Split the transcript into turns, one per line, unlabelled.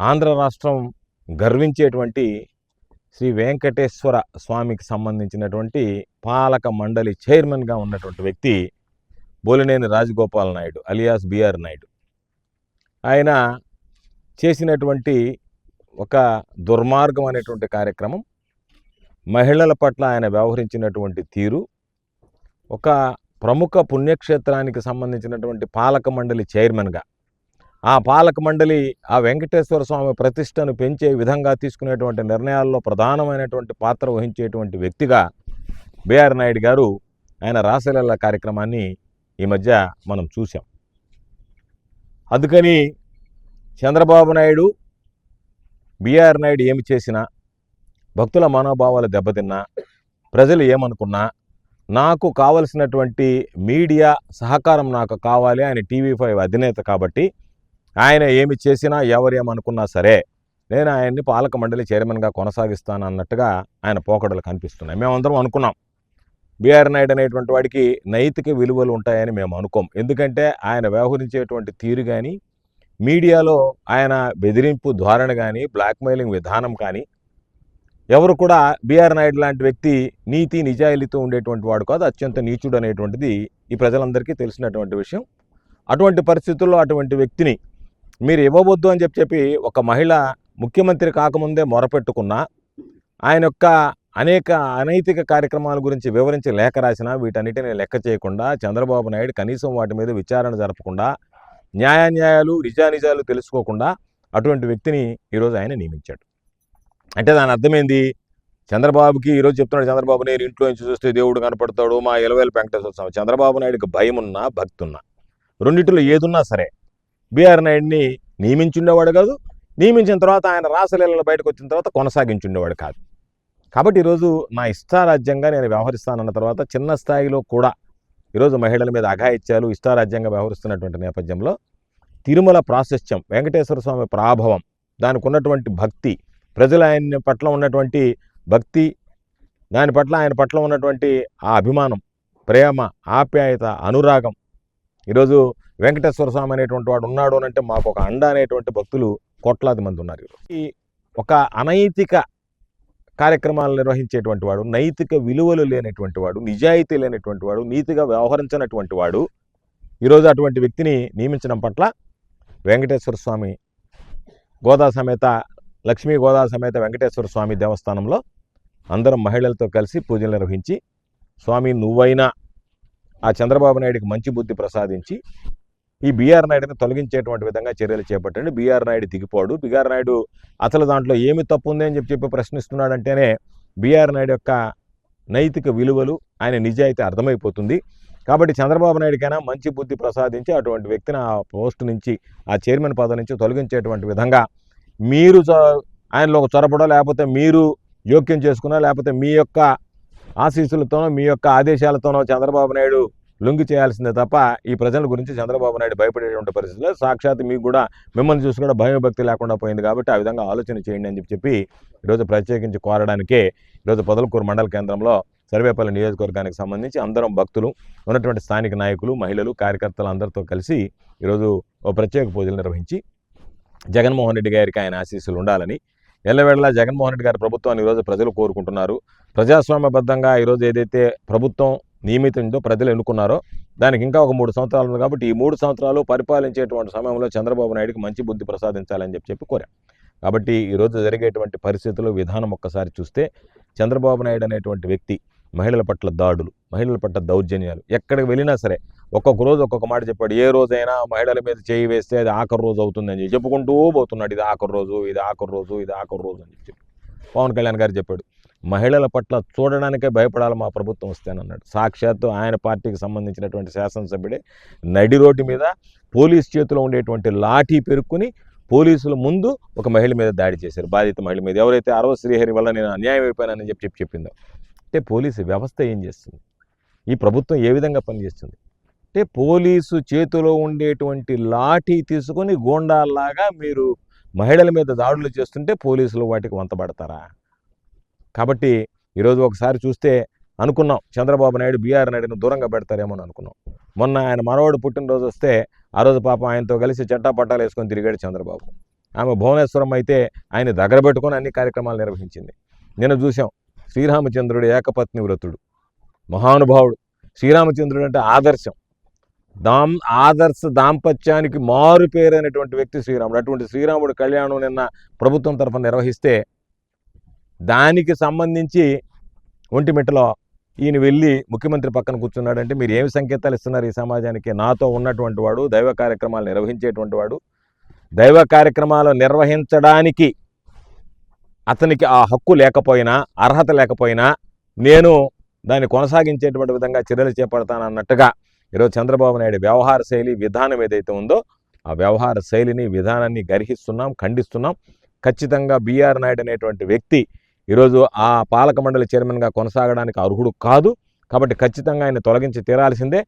ఆంధ్ర రాష్ట్రం గర్వించేటువంటి శ్రీ వెంకటేశ్వర స్వామికి సంబంధించినటువంటి పాలక మండలి చైర్మన్గా ఉన్నటువంటి వ్యక్తి బోలినేని రాజగోపాల్ నాయుడు అలియాస్ బిఆర్ నాయుడు. ఆయన చేసినటువంటి ఒక దుర్మార్గం అనేటువంటి కార్యక్రమం, మహిళల పట్ల ఆయన వ్యవహరించినటువంటి తీరు, ఒక ప్రముఖ పుణ్యక్షేత్రానికి సంబంధించినటువంటి పాలక మండలి చైర్మన్గా ఆ పాలక మండలి ఆ వెంకటేశ్వర స్వామి ప్రతిష్టను పెంచే విధంగా తీసుకునేటువంటి నిర్ణయాల్లో ప్రధానమైనటువంటి పాత్ర వహించేటువంటి వ్యక్తిగా బిఆర్ నాయుడు గారు ఆయన రాసలీల కార్యక్రమాన్ని ఈ మధ్య మనం చూసాం. అందుకని చంద్రబాబు నాయుడు, బిఆర్ నాయుడు ఏమి చేసినా, భక్తుల మనోభావాలు దెబ్బతిన్నా, ప్రజలు ఏమనుకున్నా, నాకు కావలసినటువంటి మీడియా సహకారం నాకు కావాలి. ఆయన TV5 అధినేత కాబట్టి ఆయన ఏమి చేసినా ఎవరేమనుకున్నా సరే నేను ఆయన్ని పాలక మండలి చైర్మన్గా కొనసాగిస్తాను అన్నట్టుగా ఆయన పోకడలు కనిపిస్తున్నాయి. మేమందరం అనుకున్నాం బిఆర్ నాయుడు అనేటువంటి వాడికి నైతిక విలువలు ఉంటాయని మేము అనుకోం. ఎందుకంటే ఆయన వ్యవహరించేటువంటి తీరు కానీ, మీడియాలో ఆయన బెదిరింపు ధోరణి కానీ, బ్లాక్మెయిలింగ్ విధానం కానీ, ఎవరు కూడా బిఆర్ నాయుడు లాంటి వ్యక్తి నీతి నిజాయితీతో ఉండేటువంటి వాడు కాదు, అత్యంత నీచుడు అనేటువంటిది ఈ ప్రజలందరికీ తెలిసినటువంటి విషయం. అటువంటి పరిస్థితుల్లో అటువంటి వ్యక్తిని మీరు ఇవ్వవద్దు అని చెప్పి ఒక మహిళ ముఖ్యమంత్రి కాకముందే మొరపెట్టుకున్నా, ఆయన యొక్క అనేక అనైతిక కార్యక్రమాల గురించి వివరించి లేఖ రాసినా వీటన్నిటిని లెక్క చేయకుండా, చంద్రబాబు నాయుడు కనీసం వాటి మీద విచారణ జరపకుండా, న్యాయాన్యాయాలు నిజానిజాలు తెలుసుకోకుండా అటువంటి వ్యక్తిని ఈరోజు ఆయన నియమించాడు. అంటే దాని అర్థమైంది, చంద్రబాబుకి ఈరోజు చెప్తున్నాడు, చంద్రబాబు నేను ఇంట్లో నుంచి చూస్తే దేవుడు కనపడతాడు, మా ఎలవేలు వెంకటేశ్వర స్వామి. చంద్రబాబు నాయుడికి భయం ఉన్నా, భక్తి ఉన్నా, రెండింటిలో ఏదున్నా సరే బిఆర్ నాయుడిని నియమించుండేవాడు కాదు, నియమించిన తర్వాత ఆయన రాసలీలలో బయటకు వచ్చిన తర్వాత కొనసాగించుండేవాడు కాదు. కాబట్టి ఈరోజు నా ఇష్టారాజ్యంగా నేను వ్యవహరిస్తానన్న తర్వాత చిన్న స్థాయిలో కూడా ఈరోజు మహిళల మీద అఘాయిత్యాలు ఇష్టారాజ్యంగా వ్యవహరిస్తున్నటువంటి నేపథ్యంలో తిరుమల ప్రాశస్త్యం, వెంకటేశ్వర స్వామి ప్రాభవం, దానికి ఉన్నటువంటి భక్తి, ప్రజలు ఆయన పట్ల ఉన్నటువంటి భక్తి, దాని పట్ల ఆయన పట్ల ఉన్నటువంటి ఆ అభిమానం, ప్రేమ, ఆప్యాయత, అనురాగం, ఈరోజు వెంకటేశ్వర స్వామి అనేటువంటి వాడు ఉన్నాడు అంటే మాకు ఒక అండ అనేటువంటి భక్తులు కోట్లాది మంది ఉన్నారు. ఈ ఒక అనైతిక కార్యక్రమాలు నిర్వహించేటువంటి వాడు, నైతిక విలువలు లేనటువంటి వాడు, నిజాయితీ లేనటువంటి వాడు, నీతిగా వ్యవహరించినటువంటి వాడు ఈరోజు అటువంటి వ్యక్తిని నియమించడం పట్ల వెంకటేశ్వర స్వామి గోదా సమేత లక్ష్మీ గోదా సమేత వెంకటేశ్వర స్వామి దేవస్థానంలో అందరం మహిళలతో కలిసి పూజలు నిర్వహించి, స్వామి నువ్వైనా ఆ చంద్రబాబు నాయుడికి మంచి బుద్ధి ప్రసాదించి ఈ బిఆర్ నాయుడిని తొలగించేటువంటి విధంగా చర్యలు చేపట్టండి. బిఆర్ నాయుడు దిగిపోడు, బిఆర్ నాయుడు అసలు దాంట్లో ఏమి తప్పు ఉంది అని చెప్పి ప్రశ్నిస్తున్నాడంటేనే బిఆర్ నాయుడు యొక్క నైతిక విలువలు, ఆయన నిజాయితీ అర్థమైపోతుంది. కాబట్టి చంద్రబాబు నాయుడికైనా మంచి బుద్ధి ప్రసాదించి అటువంటి వ్యక్తిని ఆ పోస్టు నుంచి, ఆ చైర్మన్ పదవి నుంచి తొలగించేటువంటి విధంగా మీరు ఆయనలో చొరబడో, లేకపోతే మీరు జోక్యం చేసుకున్నా, లేకపోతే మీ యొక్క ఆశీస్సులతోనో మీ యొక్క ఆదేశాలతోనో చంద్రబాబు నాయుడు లొంగి చేయాల్సిందే తప్ప ఈ ప్రజల గురించి చంద్రబాబు నాయుడు భయపడేటువంటి పరిస్థితుల్లో సాక్షాత్ మీకు కూడా మిమ్మల్ని చూసి కూడా భయభక్తి లేకుండా పోయింది. కాబట్టి ఆ విధంగా ఆలోచన చేయండి అని చెప్పి ఈరోజు ప్రత్యేకించి కోరడానికే ఈరోజు పొదలకూరు మండల కేంద్రంలో సర్వేపల్లి నియోజకవర్గానికి సంబంధించి అందరం భక్తులు, ఉన్నటువంటి స్థానిక నాయకులు, మహిళలు, కార్యకర్తలు అందరితో కలిసి ఈరోజు ఓ ప్రత్యేక పూజలు నిర్వహించి జగన్మోహన్ రెడ్డి గారికి ఆయన ఆశీస్సులు ఉండాలని, ఎల్లవేళలా జగన్మోహన్ రెడ్డి గారి ప్రభుత్వాన్ని ఈరోజు ప్రజలు కోరుకుంటున్నారు. ప్రజాస్వామ్యబద్ధంగా ఈరోజు ఏదైతే ప్రభుత్వం నియమితుందో, ప్రజలు ఎన్నుకున్నారో, దానికి ఇంకా ఒక 3 సంవత్సరాలు ఉంది. కాబట్టి ఈ 3 సంవత్సరాలు పరిపాలించేటువంటి సమయంలో చంద్రబాబు నాయుడికి మంచి బుద్ధి ప్రసాదించాలని చెప్పి కోరాం. కాబట్టి ఈరోజు జరిగేటువంటి పరిస్థితులు, విధానం ఒక్కసారి చూస్తే చంద్రబాబు నాయుడు అనేటువంటి వ్యక్తి మహిళల పట్ల దాడులు, మహిళల పట్ల దౌర్జన్యాలు, ఎక్కడికి వెళ్ళినా సరే ఒక్కొక్క రోజు ఒక్కొక్క మాట చెప్పాడు. ఏ రోజైనా మహిళల మీద చేయి వేస్తే అది ఆఖరి రోజు అవుతుందని చెప్పుకుంటూ పోతున్నాడు. ఇది ఆఖరి రోజు, ఇది ఆఖరి రోజు, ఇది ఆఖరి రోజు అని చెప్పి పవన్ కళ్యాణ్ గారు చెప్పాడు. మహిళల పట్ల చూడడానికే భయపడాలి మా ప్రభుత్వం వస్తేనన్నాడు. సాక్షాత్తు ఆయన పార్టీకి సంబంధించినటువంటి శాసనసభ్యుడే నడి రోడ్డు మీద పోలీస్ చేతిలో ఉండేటువంటి లాఠీ పెరుక్కుని పోలీసుల ముందు ఒక మహిళ మీద దాడి చేశారు. బాధిత మహిళ మీద, ఎవరైతే అరవ శ్రీహరి వల్ల నేను అన్యాయం అయిపోయానని చెప్పిందో. అంటే పోలీసు వ్యవస్థ ఏం చేస్తుంది, ఈ ప్రభుత్వం ఏ విధంగా పనిచేస్తుంది అంటే పోలీసు చేతిలో ఉండేటువంటి లాఠీ తీసుకొని గోండాల్లాగా మీరు మహిళల మీద దాడులు చేస్తుంటే పోలీసులు వాటికి వంతబడతారా? కాబట్టి ఈరోజు ఒకసారి చూస్తే అనుకున్నాం చంద్రబాబు నాయుడు బిఆర్ నాయుడును దూరంగా పెడతారేమో అని అనుకున్నాం. మొన్న ఆయన మనవడు పుట్టినరోజు వస్తే ఆ రోజు పాపం ఆయనతో కలిసి చట్టాపట్టాలు వేసుకొని తిరిగాడు చంద్రబాబు. ఆమె భువనేశ్వరం అయితే ఆయన దగ్గర పెట్టుకొని అన్ని కార్యక్రమాలు నిర్వహించింది. నిన్న చూసాం, శ్రీరామచంద్రుడు ఏకపత్ని వ్రతుడు, మహానుభావుడు. శ్రీరామచంద్రుడు అంటే ఆదర్శం, ఆదర్శ దాంపత్యానికి మారు పేరైనటువంటి వ్యక్తి శ్రీరాముడు. అటువంటి శ్రీరాముడు కళ్యాణం నిన్న ప్రభుత్వం తరఫున నిర్వహిస్తే దానికి సంబంధించి ఒంటిమిట్టలో ఈయన వెళ్ళి ముఖ్యమంత్రి పక్కన కూర్చున్నాడంటే మీరు ఏమి సంకేతాలు ఇస్తున్నారు ఈ సమాజానికి? నాతో ఉన్నటువంటి వాడు, దైవ కార్యక్రమాలు నిర్వహించేటువంటి వాడు, దైవ కార్యక్రమాలు నిర్వహించడానికి అతనికి ఆ హక్కు లేకపోయినా, అర్హత లేకపోయినా నేను దాన్ని కొనసాగించేటువంటి విధంగా చర్యలు చేపడతానన్నట్టుగా ఈరోజు చంద్రబాబు నాయుడు వ్యవహార శైలి, విధానం ఏదైతే ఉందో ఆ వ్యవహార శైలిని, విధానాన్ని గర్హిస్తున్నాం, ఖండిస్తున్నాం. ఖచ్చితంగా బీఆర్ నాయుడు అనేటువంటి వ్యక్తి ఈరోజు ఆ పాలక మండలి చైర్మన్గా కొనసాగడానికి అర్హుడు కాదు. కాబట్టి ఖచ్చితంగా ఆయన తొలగించి తీరాల్సిందే.